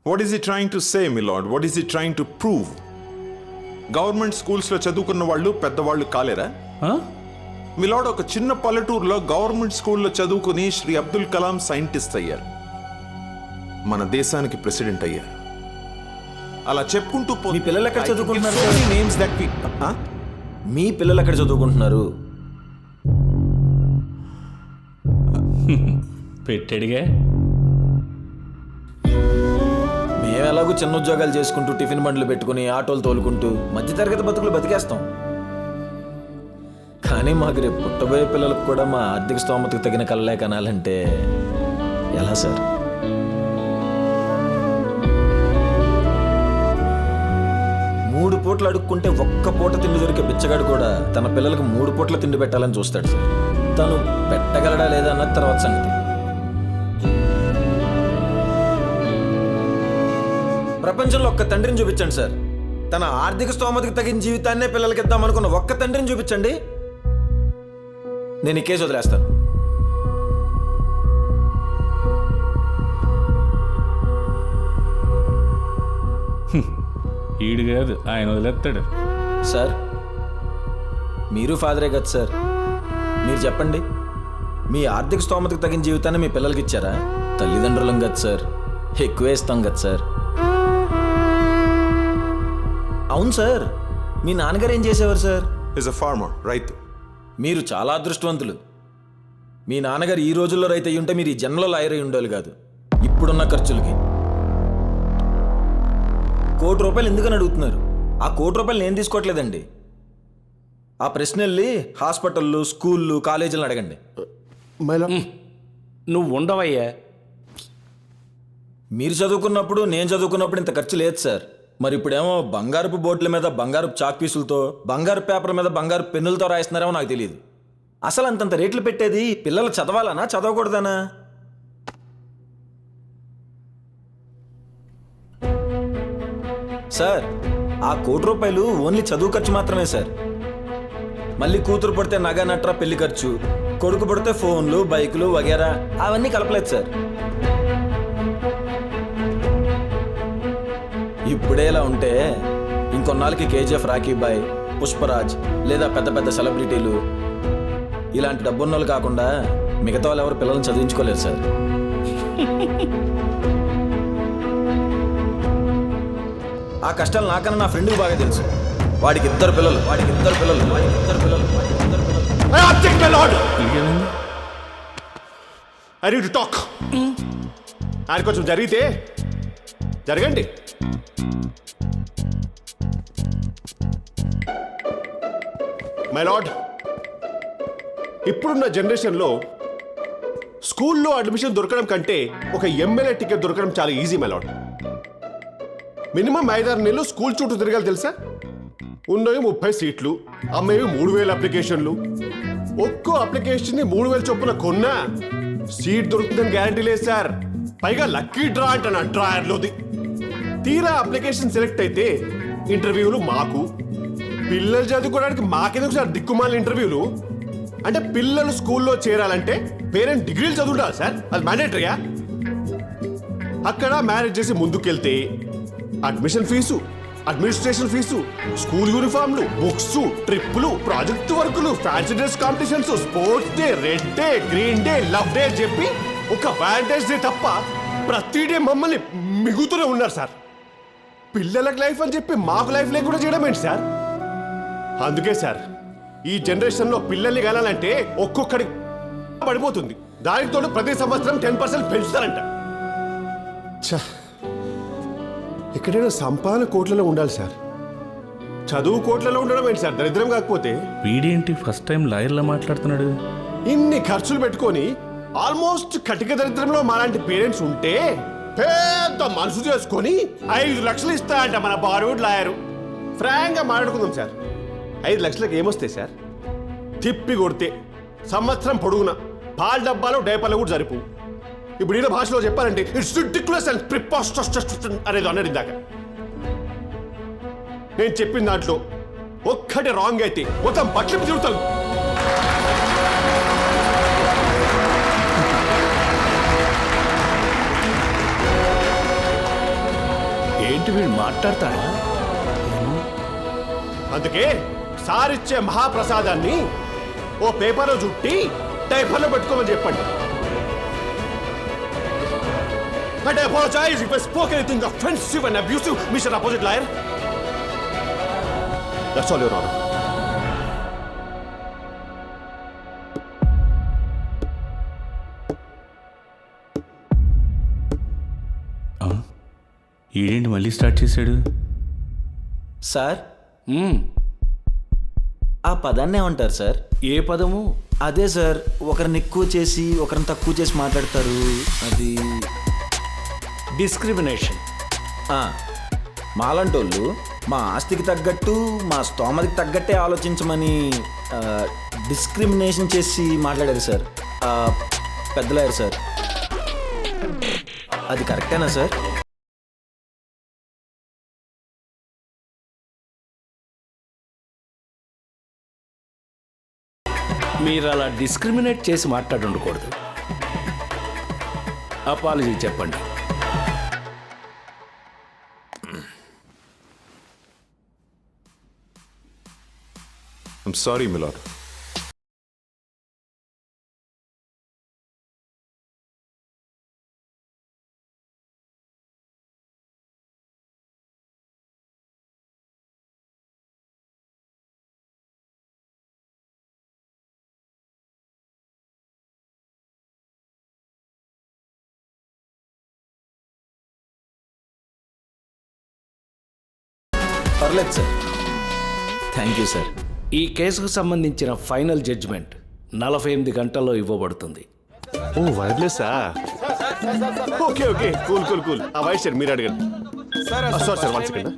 What is ఈ trying to say me lord? What is ఈ trying to prove? Government స్కూల్స్లో చదువుకున్న వాళ్ళు పెద్దవాళ్ళు కాలేరా? మీ లార్డ్, ఒక చిన్న పల్లెటూరులో గవర్నమెంట్ స్కూల్లో చదువుకుని శ్రీ అబ్దుల్ కలాం సైంటిస్ట్ అయ్యారు, మన దేశానికి ప్రెసిడెంట్ అయ్యారు. అలా చెప్పుకుంటూ మీ పిల్లలు ఎక్కడ చదువుకుంటున్నారు? నేమ్స్ దట్ మీ పిల్లలు ఎక్కడ చదువుకుంటున్నారు? పెట్టాడుగా. మేము ఎలాగో చిన్న ఉద్యోగాలు చేసుకుంటూ టిఫిన్ బండ్లు పెట్టుకుని ఆటోలు తోలుకుంటూ మధ్యతరగతి బతుకులు బతికేస్తాం. కానీ మాకు రేపు పుట్టబోయే పిల్లలకు కూడా మా ఆర్థిక స్తోమతకు తగిన కలలే కనాలంటే ఎలా సార్? మూడు పూటలు అడుక్కుంటే ఒక్క పూట తిండి దొరికే బిచ్చగాడు కూడా తన పిల్లలకు 3 పూట్ల తిండి పెట్టాలని చూస్తాడు సార్. తను పెట్టగలడా లేదా అన్నది తర్వాత సంగతి. ప్రపంచంలో ఒక్క తండ్రిని చూపించండి సార్. తన ఆర్థిక స్తోమతకు తగిన జీవితాన్నే పిల్లలకి ఇద్దాం అనుకున్న ఒక్క తండ్రిని చూపించండి, నేను ఈ కేసు వదిలేస్తాను. ఈడు కాదు, ఆయన వదిలేస్తాడు. సార్ మీరు ఫాదరే కదా సార్, మీరు చెప్పండి, మీ ఆర్థిక స్తోమతకు తగిన జీవితాన్ని మీ పిల్లలకి ఇచ్చారా? తల్లిదండ్రులం కదా సార్, ఎక్కువే ఇస్తాం కదా సార్. అవును సార్, మీ నాన్నగారు ఏం చేసేవారు సార్? ఇస్ అ ఫార్మర్, రైతు. మీరు చాలా అదృష్టవంతులు. మీ నాన్నగారు ఈ రోజుల్లో రైతు అయ్యి ఉంటే మీరు ఈ జన్మలో లాయర్ అయి ఉండేవాళ్ళు కాదు. ఇప్పుడున్న ఖర్చులకి ₹1,00,00,000 ఎందుకని అడుగుతున్నారు? ఆ ₹1,00,00,000 నేను తీసుకోవట్లేదండి. ఆ ప్రశ్న వెళ్ళి హాస్పిటళ్ళు, స్కూళ్ళు, కాలేజీలను అడగండి. నువ్వు ఉండవయ్యా. మీరు చదువుకున్నప్పుడు, నేను చదువుకున్నప్పుడు ఇంత ఖర్చు లేదు సార్. మరి ఇప్పుడేమో బంగారపు బోట్ల మీద బంగారపు చాక్ పీసులతో, బంగారు పేపర్ మీద బంగారు పెన్నులతో రాయిస్తున్నారేమో నాకు తెలియదు. అసలు అంతంత రేట్లు పెట్టేది పిల్లలు చదవాలనా, చదవకూడదనా? సార్ ఆ ₹1,00,00,000 ఓన్లీ చదువు ఖర్చు మాత్రమే సార్. మళ్ళీ కూతురు పడితే నగ నట్ర పెళ్లి ఖర్చు, కొడుకు పడితే ఫోన్లు, బైకులు వగేరా అవన్నీ కలపలేదు సార్. ఇప్పుడేలా ఉంటే ఇంకొన్నాళ్ళకి KGF, రాఖీ బాయ్, పుష్పరాజ్ లేదా పెద్ద పెద్ద సెలబ్రిటీలు ఇలాంటి డబ్బున్నోళ్ళు కాకుండా మిగతా వాళ్ళు ఎవరు పిల్లల్ని చదివించుకోలేరు సార్. ఆ కష్టాలు నాకన్నా నా ఫ్రెండ్కి బాగా తెలుసు. వాడికి 2 పిల్లలు. I need to talk. ఆయన కొంచెం జరిగితే జరగండి. మై లార్డ్, ఇప్పుడున్న జనరేషన్లో స్కూల్లో అడ్మిషన్ దొరకడం కంటే ఒక ఎమ్మెల్యే టికెట్ దొరకడం చాలా ఈజీ మై లార్డ్. మినిమం 5-6 నెలలు స్కూల్ చుట్టూ తిరగాలి తెలుసా? ఉన్నవి 30 సీట్లు, అమ్మేవి 3,000 అప్లికేషన్లు. ఒక్కో అప్లికేషన్ 3,000 చొప్పున కొన్నా సీట్ దొరుకుతుందని గ్యారంటీ లేదు సార్. పైగా లక్కీ డ్రా అంట డ్రాయర్లోది. తీరా అప్లికేషన్ సెలెక్ట్ అయితే ఇంటర్వ్యూలు మాకు. పిల్లలు చదువుకోవడానికి మాకెందుకు సార్ దిక్కుమాల ఇంటర్వ్యూలు? అంటే పిల్లలు స్కూల్లో చేరాలంటే పేరెంట్ డిగ్రీలు చదువుండాలి సార్, అది మ్యాండేటరీయా? అక్కడ మ్యారేజ్ చేసి ముందుకెళ్తే admission fee, administration fee, school యూనిఫామ్లు, బుక్స్, ట్రిప్పులు, ప్రాజెక్ట్ వర్కులు, fancy dress competitions, sports day, red day, green day, love day చెప్పి ఒక వ్యాలంటైన్స్ డే తప్ప ప్రతి డే మమ్మల్ని మిగుతూనే ఉన్నారు సార్. పిల్లలకు లైఫ్ అని చెప్పి మాకు లైఫ్ లేకుండా చేయడం ఏంటి సార్? అందుకే సార్ ఈ జనరేషన్లో పిల్లల్ని కనాలంటే ఒక్కొక్కడి పడిపోతుంది. దానికి తోడు ప్రతి సంవత్సరం 10% పెంచుతారంట. ఎక్కడైనా సంపాదన కోట్లలో ఉండాలి సార్, చదువు కోట్లలో ఉండడం ఏంటి సార్? దరిద్రం కాకపోతే. వీడేంటి ఫస్ట్ టైం లాయర్లా మాట్లాడుతున్నాడు? ఇన్ని ఖర్చులు పెట్టుకొని ఆల్మోస్ట్ కటిక దరిద్రంలో మాలాంటి పేరెంట్స్ ఉంటే పెద్ద మనసు చేసుకొని 5 లక్షలు ఇస్తాయంట మన బాలీవుడ్ లాయరు. ఫ్రాంక్గా మాట్లాడుకుందాం సార్, 5 లక్షలకు ఏమొస్తాయి సార్? తిప్పి కొడితే సంవత్సరం పొడుగున పాల డబ్బాలు డైపర్లు కూడా సరిపోవు. ఇప్పుడు ఈయన భాషలో చెప్పాలంటే ఇట్స్ రిడిక్యులస్ అండ్ ప్రిపాస్టరస్ అనేది అన్నాడు ఇందాక. నేను చెప్పిన దాంట్లో ఒక్కటి రాంగ్ అయితే మొత్తం బట్టలు తిరుగుతాను. ఏంటి వీడు మాట్లాడతాడా? అందుకే సార్ ఇచ్చే మహాప్రసాదాన్ని ఓ పేపర్లో చుట్టి టైపర్లో పెట్టుకోమని చెప్పండి. And I apologize if I spoke anything offensive and abusive, Mr. Opposite Lawyer. That's all, Your Honor. ఈడేంటి మళ్ళీ స్టార్ట్ చేశాడు? సార్ మ్మ్. ఆ పదాన్ని ఏమంటారు సార్? ఏ పదము? అదే సార్, ఒకరిని ఎక్కువ చేసి ఒకరిని తక్కువ చేసి మాట్లాడతారు, అది డిస్క్రిమినేషన్. మాలంటోళ్ళు మా ఆస్తికి తగ్గట్టు మా స్తోమతికి తగ్గట్టే ఆలోచించమని డిస్క్రిమినేషన్ చేసి మాట్లాడారు సార్. పెద్దలారు సార్, అది కరెక్టేనా సార్? మీరు అలా డిస్క్రిమినేట్ చేసి మాట్లాడుండకూడదు. అపాలజీ చెప్పండి. I'm sorry, my lord. పర్లేదు సార్, థ్యాంక్ యూ సార్. ఈ కేసుకు సంబంధించిన ఫైనల్ జడ్జిమెంట్ 48 గంటల్లో ఇవ్వబడుతుంది. ఓ వైర్లెస్సా? Okay okay, cool cool cool. ఆ వైస్ సార్ మీరు అడగండి. Sorry sir, 1 second.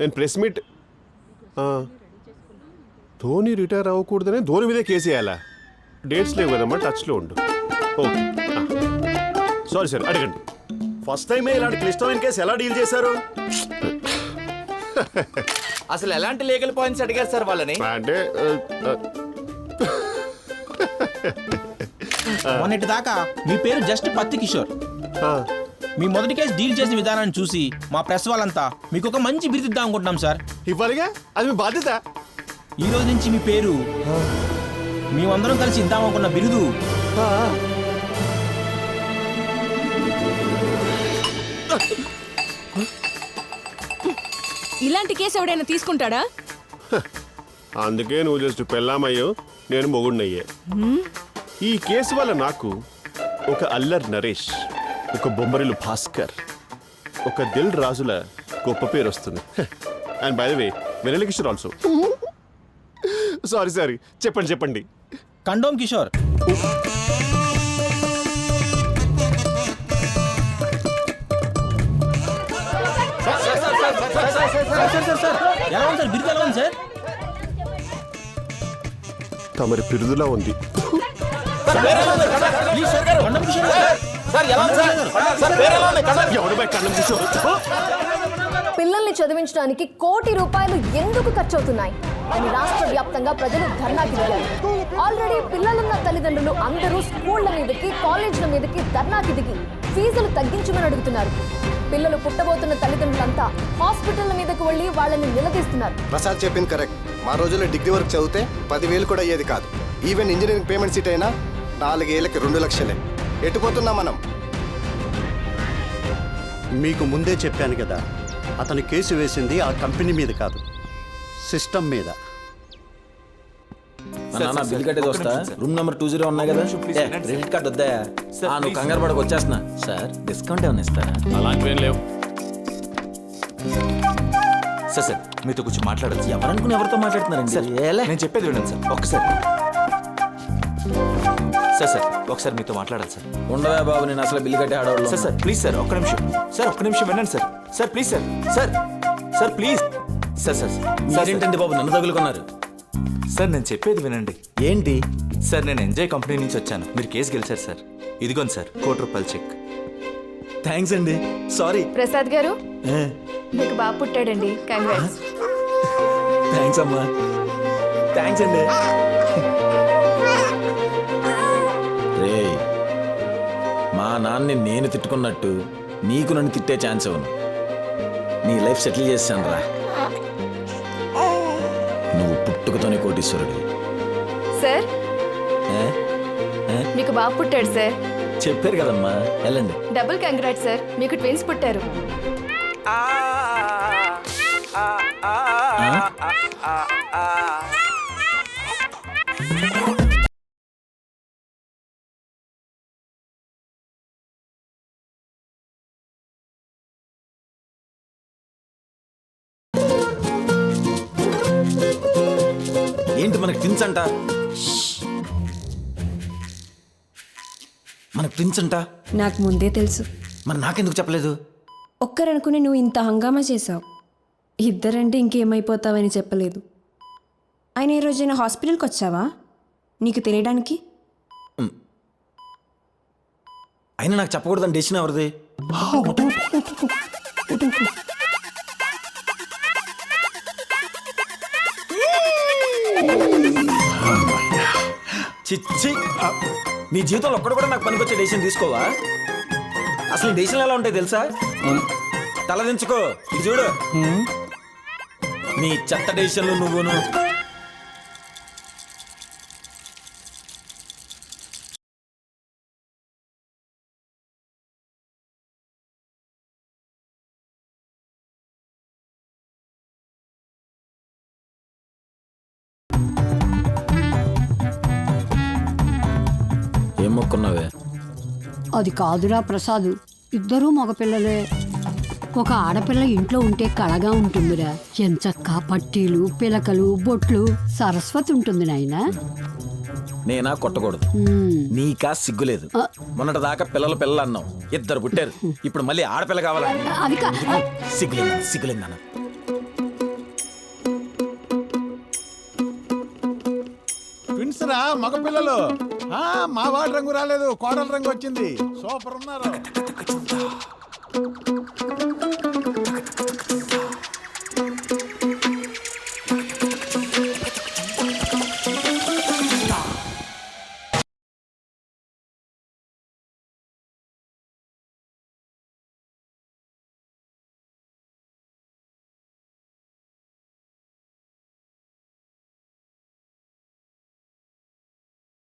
నేను ప్రెస్ మీట్ ధోని రిటైర్ అవ్వకూడదని ధోని మీదే కేసు వేయాలా? డేట్స్ లేవు కదమ్మా, టచ్లో ఉండు. ఓకే సారీ సార్, అడగండి. ఫస్ట్ టైమే ఇలాంటి క్లిష్టమైన కేసు ఎలా డీల్ చేశారు? అసలు ఎలాంటి లీగల్ పాయింట్స్ అడిగారు సార్ వాళ్ళని? అంటే మొన్నటి దాకా మీ పేరు జస్ట్ పత్తి కిషోర్. మీ మొదటి కేసు డీల్ చేసిన విధానాన్ని చూసి మా ప్రెస్ వాళ్ళంతా మీకు ఒక మంచి బిరుదు ఇద్దాం అనుకుంటున్నాం సార్. ఇవ్వాలిగా, అది మీ బాధ్యత. ఈ రోజు నుంచి మీ పేరు మేమందరం కలిసి ఇద్దాం అనుకున్న బిరుదు ఇలాంటి కేసు ఎవడైనా తీసుకుంటాడా? అందుకే నువ్వు జస్ట్ పెళ్ళామయ్యో, నేను మొగుడినయ్యే. ఈ కేసు వల్ల నాకు ఒక అల్లర్ నరేష్, ఒక బొమ్మరిలు భాస్కర్, ఒక దిల్ రాజుల గొప్ప పేరు వస్తుంది. And by the way Vennela Kishore also. Sorry చెప్పండి చెప్పండి. కండోమ్ కిషోర్. ఎలా ఉంది సార్ బిరుదు? ఎలా ఉంది సార్? తమరి పిరుదులా ఉంది. ప్లీజ్ సార్, కండోమ్ కిషోర్ ఎవడు బై కన్నం కిషోర్? పిల్లల్ని చదివించడానికి కోటి రూపాయలు ఎందుకు ఖర్చవుతున్నాయి అని రాష్ట్ర వ్యాప్తంగా ప్రజలు ధర్నాకి దిగారు. ఆల్రెడీ పిల్లలున్న తల్లిదండ్రులు అందరూ స్కూళ్ల మీదకి, కాలేజీల మీదకి ధర్నాకి దిగి ఫీజులు తగ్గించమని అడుగుతున్నారు. పిల్లలు పుట్టబోతున్న తల్లిదండ్రులంతా హాస్పిటల్ మీదకు వెళ్లి వాళ్ళని నిలదీస్తున్నారు. ప్రసాద్ చెప్పింది కరెక్ట్. మా రోజుల్లో డిగ్రీ వరకు చదివితే 10,000 కూడా అయ్యేది కాదు. ఈవెన్ ఇంజనీరింగ్ పేమెంట్ సీట్ అయినా 4 ఏళ్ళకి 2 లక్షలే. ఎటుపోతున్నాం మనం? మీకు ముందే చెప్పాను కదా, అతను కేసు వేసింది ఆ కంపెనీ మీద కాదు, సిస్టమ్ మీద. బిల్ కట్టేది వస్తా. రూమ్ నెంబర్ 20 ఉన్నాయి కదా, క్రెడిట్ కార్డ్ వద్దా? నువ్వు కంగారు పడకు, వచ్చేస్తున్నా. సార్ డిస్కౌంట్ ఏమైనా ఇస్తారా? అలాంటివేం లేవు సార్. సార్ మీతో కొంచెం మాట్లాడచ్చు. ఎవరనుకుని ఎవరితో మాట్లాడుతున్నారండి? నేను చెప్పేది వినండి సార్, ఒక్కసారి. సార్ ఒకసారి మీతో మాట్లాడాలి సార్. ఉండవా బాబు, నేను అసలు బిల్లు కట్టే ఆడవాళ్ళు. సార్ ప్లీజ్ సార్, ఒక్క నిమిషం సార్, ఒక్క నిమిషం వినండి sir. Sir please sir please sir. ఏంటండి బాబు నన్ను తగులుకున్నారు? సార్ నేను చెప్పేది వినండి. ఏంటి సార్, నేను ఎంజాయ్ కంపెనీ నుంచి వచ్చాను. మీరు కేసు గెలిచారు సార్. ఇదిగోండి సార్, ₹1,00,00,000 చెక్. థ్యాంక్స్ అండి. సారీ. ప్రసాద్ గారు, మీకు బాబు పుట్టాడండి. కంగ్రాట్స్. థ్యాంక్స్ అమ్మా. థ్యాంక్స్ అండి. మా నాన్నని నేను తిట్టుకున్నట్టు నీకు నన్ను తిట్టే ఛాన్స్ ఇవ్వను. నీ లైఫ్ సెటిల్ చేశాను రా. నువ్వు పుట్టుకతోనే కోటీశ్వరుడు. సార్ మీకు బాబు పుట్టాడు సార్. చెప్పారు కదమ్మా, వెళ్ళండి. డబుల్ కంగ్రాట్స్ సార్, మీకు ట్విన్స్ పుట్టారు. ఏంటి మనకి ట్విన్స్ అంట? మనకు ట్విన్స్ అంట? నాకు ముందే తెలుసు. మరి నాకెందుకు చెప్పలేదు? ఒక్కరనుకుని నువ్వు ఇంత హంగామా చేసావు. ఇద్దరంటే ఇంకేమైపోతావని చెప్పలేదు. ఆయన ఈ రోజైనా హాస్పిటల్కి వచ్చావా నీకు తెలియడానికి? అయినా నాకు చెప్పకూడదని డెసిషన్ ఎవరిది? చిచ్చి, నీ జీవితంలో ఒక్కడు కూడా నాకు పనికొచ్చే డెసిషన్ తీసుకోవా? అసలు డెసిషన్ ఎలా ఉంటాయి తెలుసా? తలదించుకో, ఇది చూడు. నీ చెత్త డెసిషన్లు నువ్వును. ఏం మొక్కున్నావే? అది కాదురా ప్రసాద్, ఇద్దరూ మగపిల్లలే. ఒక ఆడపిల్ల ఇంట్లో ఉంటే కళగా ఉంటుందిరా. ఎంచక్క పట్టీలు, పిలకలు, బొట్లు, సరస్వతి ఉంటుంది నాయనా. నేనా కొట్టకూడదు? నీకా సిగ్గులేదు? మొన్నటి దాకా పిల్లలు అన్నావు, ఇద్దరు పుట్టారు. ఇప్పుడు మళ్ళీ ఆడపిల్ల కావాలని అది సిగ్గులేదు నాన్న. ట్విన్స్ రా మగపిల్లలు. మా వాడి రంగు రాలేదు, కోడల రంగు వచ్చింది. సూపర్ ఉన్నారు.